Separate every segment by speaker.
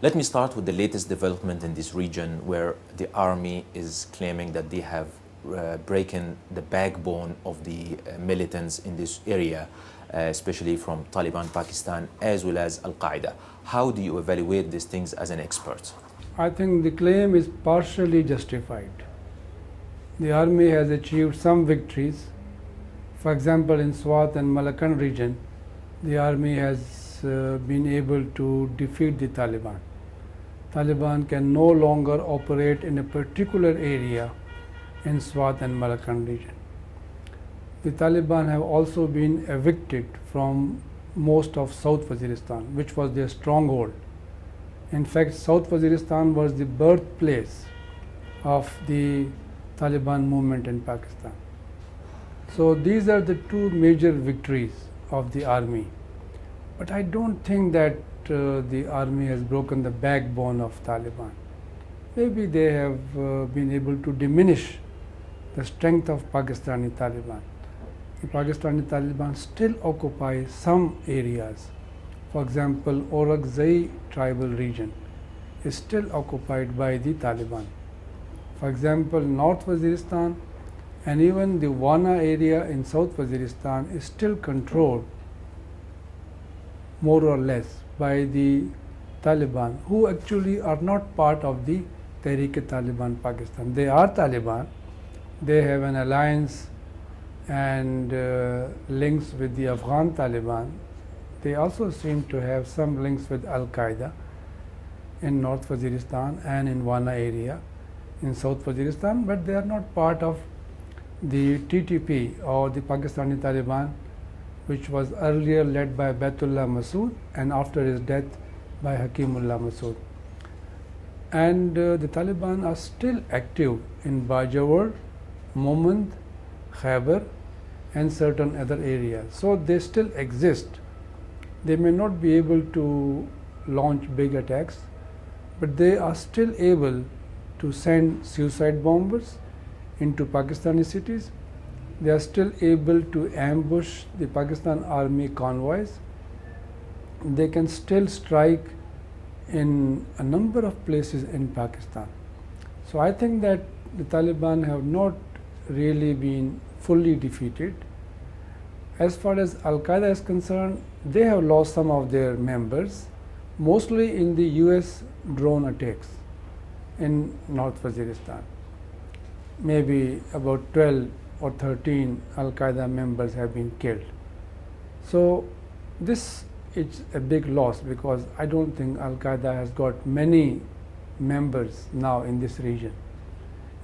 Speaker 1: Let me start with the latest development in this region where the army is claiming that they have broken the backbone of the militants in this area, especially from Taliban Pakistan as well as Al-Qaeda. How do you evaluate these things as an expert?
Speaker 2: I think the claim is partially justified. The army has achieved some victories. For example, in Swat and Malakand region, the army has been able to defeat the Taliban. Taliban can no longer operate in a particular area in Swat and Malakand region. The Taliban have also been evicted from most of South Waziristan, which was their stronghold. In fact, South Waziristan was the birthplace of the Taliban movement in Pakistan. So these are the two major victories of the army. But I don't think that the army has broken the backbone of Taliban. Maybe they have been able to diminish the strength of Pakistani Taliban. The Pakistani Taliban still occupy some areas. For example, Orakzai tribal region is still occupied by the Taliban. For example, North Waziristan and even the Wana area in South Waziristan is still controlled more or less by the Taliban, who actually are not part of the Tehreek-e-Taliban Pakistan. They are Taliban. They have an alliance and links with the Afghan Taliban. They also seem to have some links with Al-Qaeda in North Waziristan and in Wana area in South Waziristan, but they are not part of the TTP or the Pakistani Taliban, which was earlier led by Baitullah Masood and after his death by Hakim Ullah Masood. And the Taliban are still active in Bajawar, Mumand, Khyber and certain other areas. So they still exist. They may not be able to launch big attacks, but they are still able to send suicide bombers into Pakistani cities. They are still able to ambush the Pakistan army convoys. They can still strike in a number of places in Pakistan. So I think that the Taliban have not really been fully defeated. As far as Al-Qaeda is concerned, they have lost some of their members, mostly in the US drone attacks in North Waziristan. Maybe about 12 or 13 Al-Qaeda members have been killed. So this is a big loss because I don't think Al-Qaeda has got many members now in this region.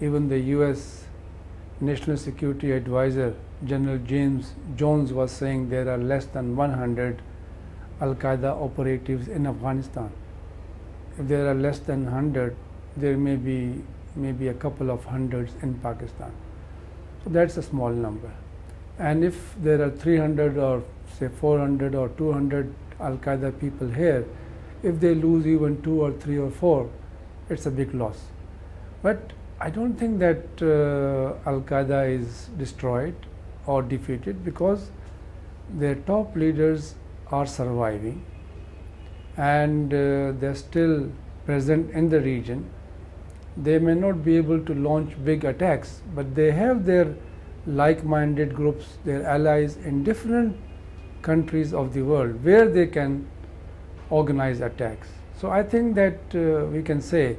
Speaker 2: Even the US National Security Advisor General James Jones was saying there are less than 100 Al-Qaeda operatives in Afghanistan. If there are less than 100, there may be maybe a couple of hundreds in Pakistan. So that's a small number. And if there are 300 or say 400 or 200 Al-Qaeda people here, if they lose even 2 or 3 or 4, it's a big loss. But I don't think that Al-Qaeda is destroyed or defeated because their top leaders are surviving and they're still present in the region. They may not be able to launch big attacks, but they have their like-minded groups, their allies in different countries of the world where they can organize attacks. So I think that we can say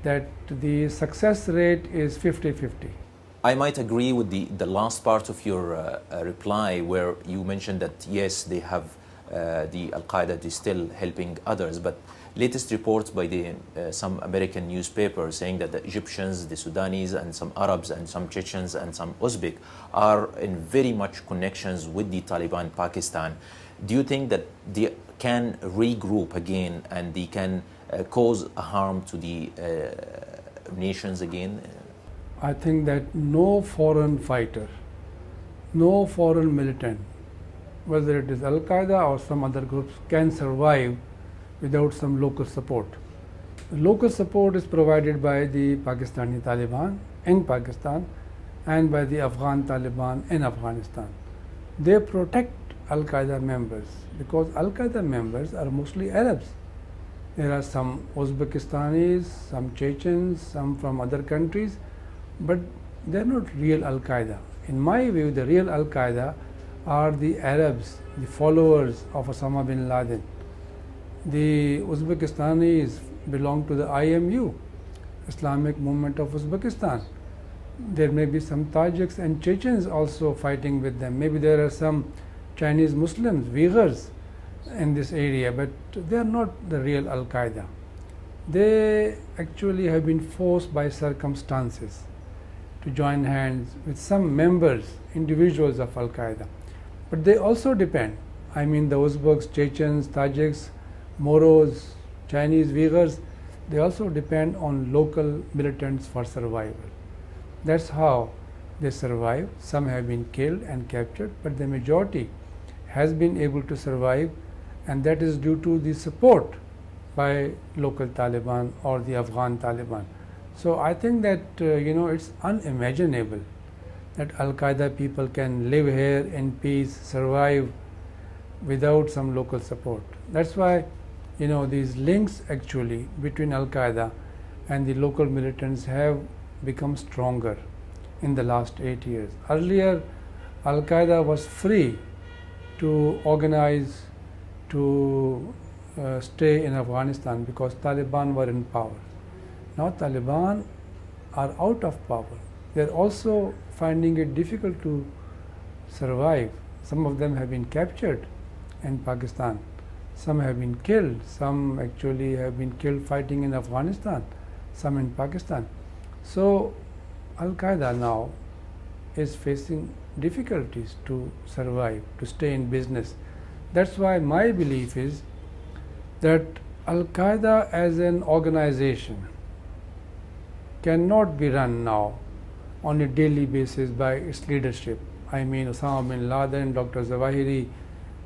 Speaker 2: that the success rate is 50-50.
Speaker 1: I might agree with the last part of your reply where you mentioned that yes, they have the Al-Qaeda is still helping others, but latest reports by some American newspapers saying that the Egyptians, the Sudanese and some Arabs and some Chechens and some Uzbek are in very much connections with the Taliban Pakistan. Do you think that they can regroup again and they can cause a harm to the nations again?
Speaker 2: I think that no foreign fighter, no foreign militant, whether it is Al-Qaeda or some other groups, can survive without some local support. The local support is provided by the Pakistani Taliban in Pakistan and by the Afghan Taliban in Afghanistan. They protect Al-Qaeda members because Al-Qaeda members are mostly Arabs. There are some Uzbekistanis, some Chechens, some from other countries, but they are not real Al-Qaeda. In my view, the real Al-Qaeda are the Arabs, the followers of Osama bin Laden. The Uzbekistanis belong to the IMU, Islamic Movement of Uzbekistan. There may be some Tajiks and Chechens also fighting with them. Maybe there are some Chinese Muslims, Uyghurs in this area, but they are not the real Al-Qaeda. They actually have been forced by circumstances to join hands with some members, individuals of Al-Qaeda. But they also depend, I mean the Uzbeks, Chechens, Tajiks, Moros, Chinese, Uyghurs, they also depend on local militants for survival. That's how they survive. Some have been killed and captured, but the majority has been able to survive, and that is due to the support by local Taliban or the Afghan Taliban. So I think that it's unimaginable that Al-Qaeda people can live here in peace, survive without some local support. That's why these links actually between Al-Qaeda and the local militants have become stronger in the last 8 years. Earlier, Al-Qaeda was free to organize, to stay in Afghanistan because Taliban were in power. Now Taliban are out of power. They're also finding it difficult to survive. Some of them have been captured in Pakistan. Some have been killed. Some actually have been killed fighting in Afghanistan, some in Pakistan. So Al-Qaeda now is facing difficulties to survive, to stay in business. That's why my belief is that Al-Qaeda as an organization cannot be run now on a daily basis by its leadership. I mean Osama bin Laden, Dr. Zawahiri,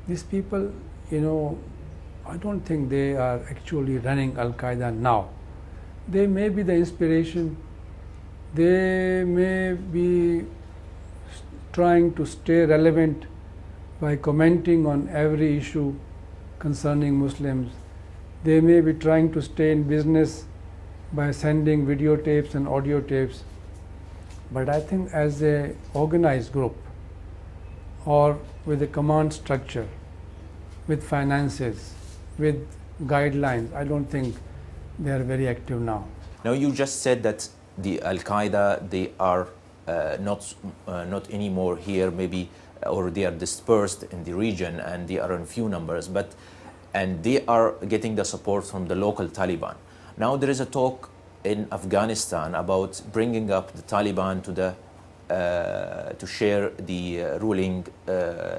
Speaker 2: these people, I don't think they are actually running Al-Qaeda now. They may be the inspiration, they may be trying to stay relevant by commenting on every issue concerning Muslims. They may be trying to stay in business by sending videotapes and audio tapes. But I think as an organized group or with a command structure, with finances, with guidelines, I don't think they are very active now.
Speaker 1: Now you just said that the Al-Qaeda, they are not anymore here, maybe, or they are dispersed in the region and they are in few numbers, and they are getting the support from the local Taliban. Now there is a talk in Afghanistan about bringing up the Taliban to share the ruling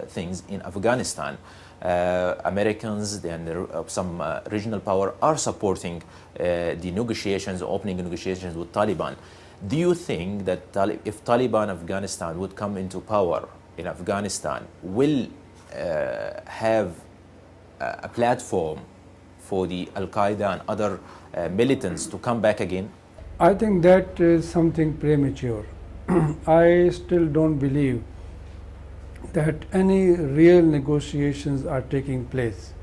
Speaker 1: things in Afghanistan. Americans and some regional power are supporting the negotiations, opening negotiations with Taliban. Do you think that if Taliban Afghanistan would come into power in Afghanistan, will have a platform for the Al-Qaeda and other militants to come back again?
Speaker 2: I think that is something premature. I still don't believe that any real negotiations are taking place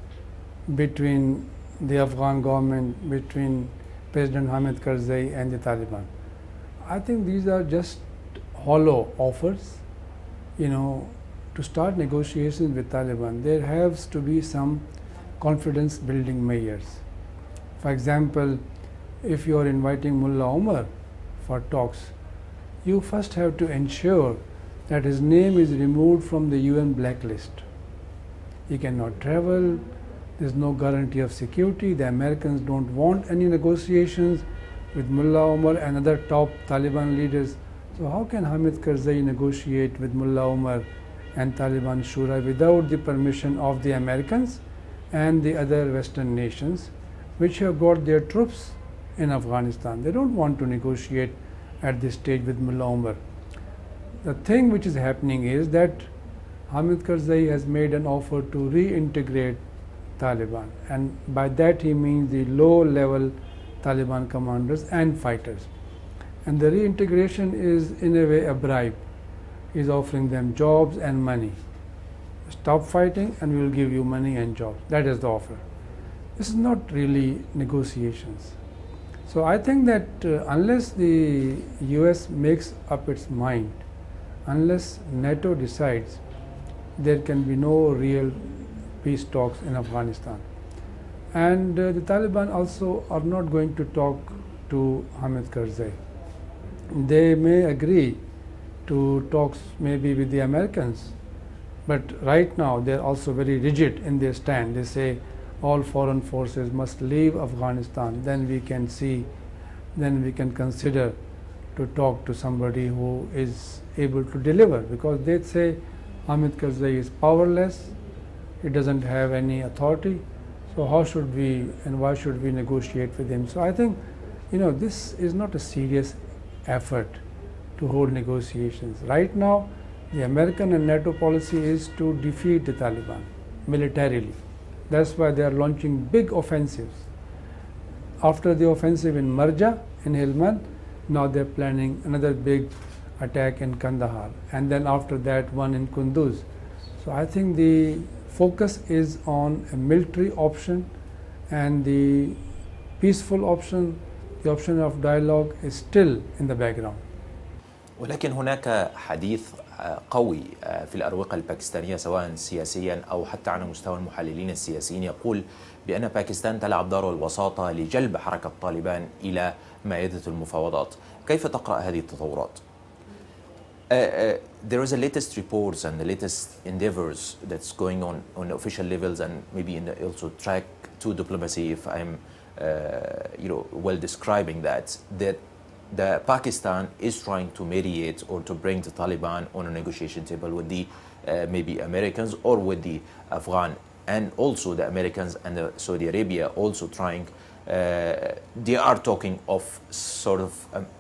Speaker 2: between the Afghan government, between President Hamid Karzai and the Taliban. I think these are just hollow offers, to start negotiations with Taliban. There has to be some confidence building measures. For example, if you are inviting Mullah Omar for talks, you first have to ensure that his name is removed from the UN blacklist. He cannot travel, there's no guarantee of security, the Americans don't want any negotiations with Mullah Omar and other top Taliban leaders. So how can Hamid Karzai negotiate with Mullah Omar and Taliban Shura without the permission of the Americans and the other Western nations which have got their troops in Afghanistan? They don't want to negotiate at this stage with Mullah Omar. The thing which is happening is that Hamid Karzai has made an offer to reintegrate Taliban, and by that he means the low-level Taliban commanders and fighters. And the reintegration is in a way a bribe. He is offering them jobs and money. Stop fighting and we will give you money and jobs. That is the offer. This is not really negotiations. So I think that unless the US makes up its mind, unless NATO decides, there can be no real peace talks in Afghanistan. And the Taliban also are not going to talk to Hamid Karzai. They may agree to talks maybe with the Americans, but right now they are also very rigid in their stand. They say all foreign forces must leave Afghanistan, then we can see, then we can consider to talk to somebody who is able to deliver, because they say Hamid Karzai is powerless, he doesn't have any authority, so how should we and why should we negotiate with him? So I think, this is not a serious effort to hold negotiations. Right now, the American and NATO policy is to defeat the Taliban militarily. That's why they are launching big offensives. After the offensive in Marja, in Helmand, now they're planning another big attack in Kandahar, and then after that one in Kunduz. So I think the focus is on a military option, and the peaceful option, the option of dialogue, is still in the background.
Speaker 1: ولكن هناك حديث قوي في الأروقة الباكستانية سواء سياسيا أو حتى على مستوى المحللين السياسيين يقول بأن باكستان تلعب دور الوساطة لجلب حركة طالبان إلى مائدة المفاوضات. كيف تقرأ هذه التطورات؟ There is a latest reports and the latest endeavors that's going on official levels and maybe in the also track to diplomacy, if I'm well describing that the Pakistan is trying to mediate or to bring the Taliban on a negotiation table with the maybe Americans or with the Afghan, and also the Americans and the Saudi Arabia also trying. They are talking of sort of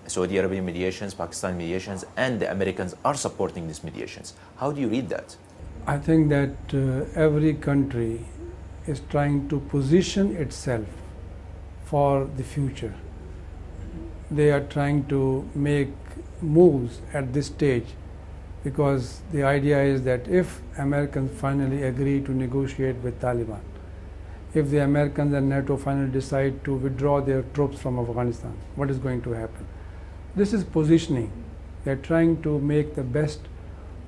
Speaker 1: Saudi Arabian mediations, Pakistan mediations, and the Americans are supporting these mediations. How do you read that?
Speaker 2: I think that every country is trying to position itself for the future. They are trying to make moves at this stage because the idea is that if Americans finally agree to negotiate with Taliban, if the Americans and NATO finally decide to withdraw their troops from Afghanistan, what is going to happen? This is positioning. They are trying to make the best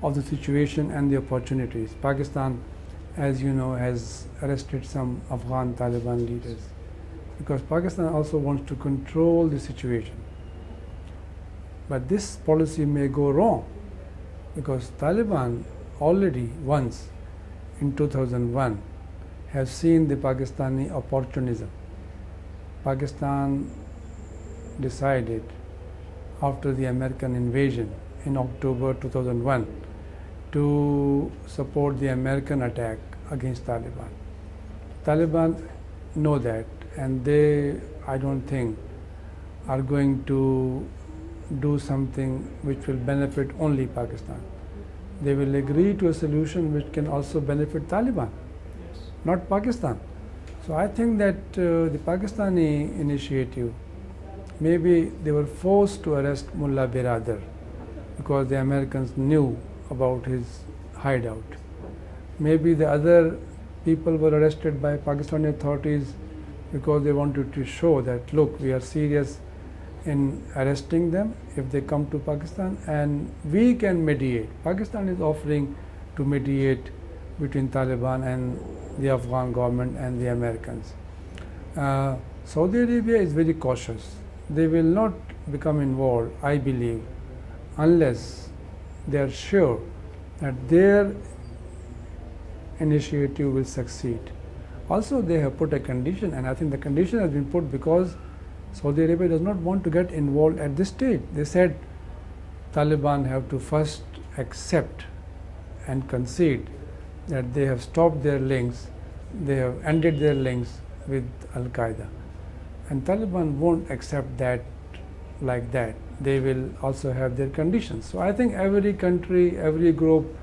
Speaker 2: of the situation and the opportunities. Pakistan, as you know, has arrested some Afghan Taliban leaders because Pakistan also wants to control the situation. But this policy may go wrong because Taliban already once in 2001 have seen the Pakistani opportunism. Pakistan decided after the American invasion in October 2001 to support the American attack against Taliban. Taliban know that, and they, I don't think, are going to do something which will benefit only Pakistan. They will agree to a solution which can also benefit Taliban, not Pakistan. So I think that the Pakistani initiative, maybe they were forced to arrest Mullah Biradar because the Americans knew about his hideout. Maybe the other people were arrested by Pakistani authorities because they wanted to show that, look, we are serious in arresting them if they come to Pakistan and we can mediate. Pakistan is offering to mediate between Taliban and the Afghan government and the Americans. Saudi Arabia is very cautious. They will not become involved, I believe, unless they are sure that their initiative will succeed. Also, they have put a condition, and I think the condition has been put because Saudi Arabia does not want to get involved at this stage. They said Taliban have to first accept and concede that they have stopped their links, they have ended their links with Al-Qaeda. And Taliban won't accept that like that. They will also have their conditions. So I think every country, every group,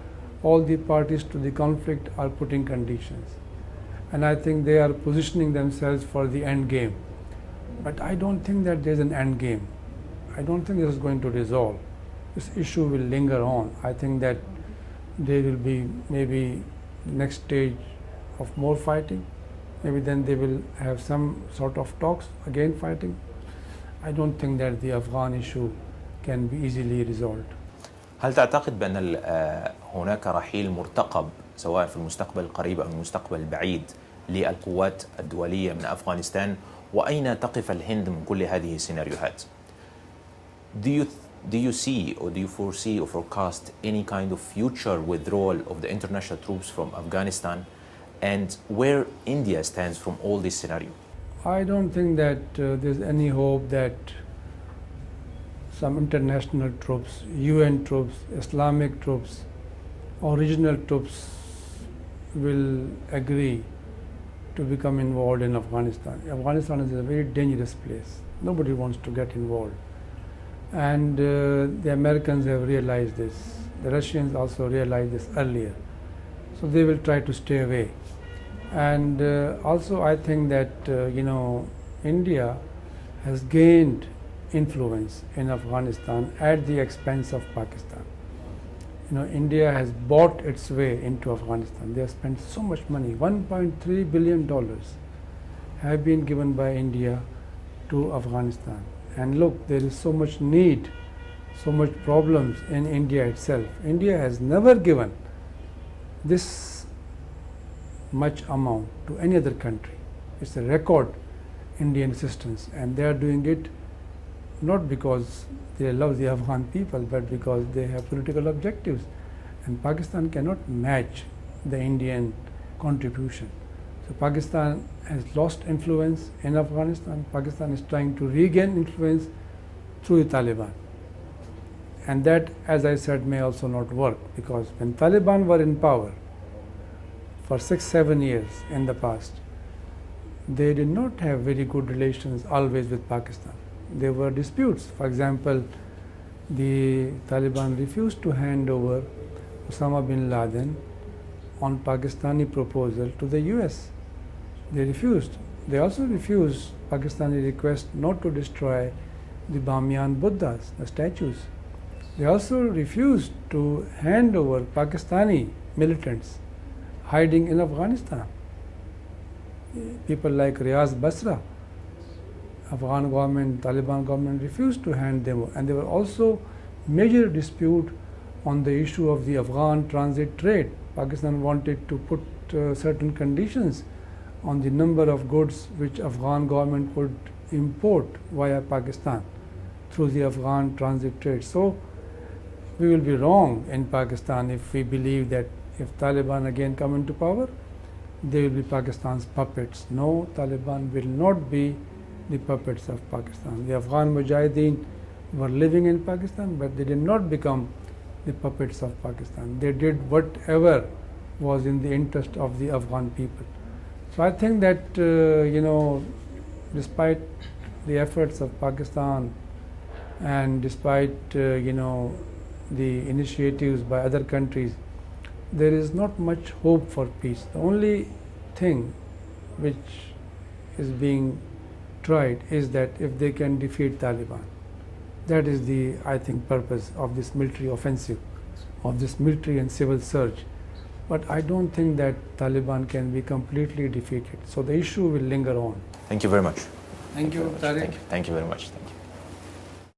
Speaker 2: all the parties to the conflict are putting conditions. And I think they are positioning themselves for the end game. But I don't think that there's an end game. I don't think this is going to resolve. This issue will linger on. I think that there will be maybe next stage of more fighting, maybe then they will have some sort of talks, again fighting. I don't think that the Afghan issue can be easily resolved.
Speaker 1: هل تعتقد بأن هناك رحيل مرتقب سواء في المستقبل القريب أو المستقبل البعيد للقوات الدولية من أفغانستان؟ وأين تقف الهند من كل هذه السيناريوهات؟ Do you see or do you foresee or forecast any kind of future withdrawal of the international troops from Afghanistan, and where India stands from all this scenario?
Speaker 2: I don't think that there's any hope that some international troops, UN troops, Islamic troops, or regional troops will agree to become involved in Afghanistan. Afghanistan is a very dangerous place. Nobody wants to get involved. And the Americans have realized this. The Russians also realized this earlier. So they will try to stay away. And also I think that, India has gained influence in Afghanistan at the expense of Pakistan. India has bought its way into Afghanistan. They have spent so much money. $1.3 billion have been given by India to Afghanistan. And look, there is so much need, so much problems in India itself. India has never given this much amount to any other country. It's a record Indian assistance, and they are doing it not because they love the Afghan people, but because they have political objectives. And Pakistan cannot match the Indian contribution. So Pakistan has lost influence in Afghanistan. Pakistan is trying to regain influence through the Taliban. And that, as I said, may also not work, because when Taliban were in power for 6-7 years in the past, they did not have very good relations always with Pakistan. There were disputes. For example, the Taliban refused to hand over Osama bin Laden on Pakistani proposal to the US. They refused. They also refused Pakistani request not to destroy the Bamiyan Buddhas, the statues. They also refused to hand over Pakistani militants hiding in Afghanistan. People like Riaz Basra, Afghan government, Taliban government refused to hand them over. And there were also major dispute on the issue of the Afghan transit trade. Pakistan wanted to put certain conditions on the number of goods which Afghan government could import via Pakistan through the Afghan transit trade. So we will be wrong in Pakistan if we believe that if Taliban again come into power, they will be Pakistan's puppets. No, Taliban will not be the puppets of Pakistan. The Afghan Mujahideen were living in Pakistan, but they did not become the puppets of Pakistan. They did whatever was in the interest of the Afghan people. So I think that, despite the efforts of Pakistan and despite, the initiatives by other countries, there is not much hope for peace. The only thing which is being tried is that if they can defeat Taliban. That is the, I think, purpose of this military offensive, of this military and civil surge. But I don't think that Taliban can be completely defeated. So the issue will linger on.
Speaker 1: Thank you very much.
Speaker 2: Thank you, Tariq.
Speaker 1: Thank you very much. Thank you.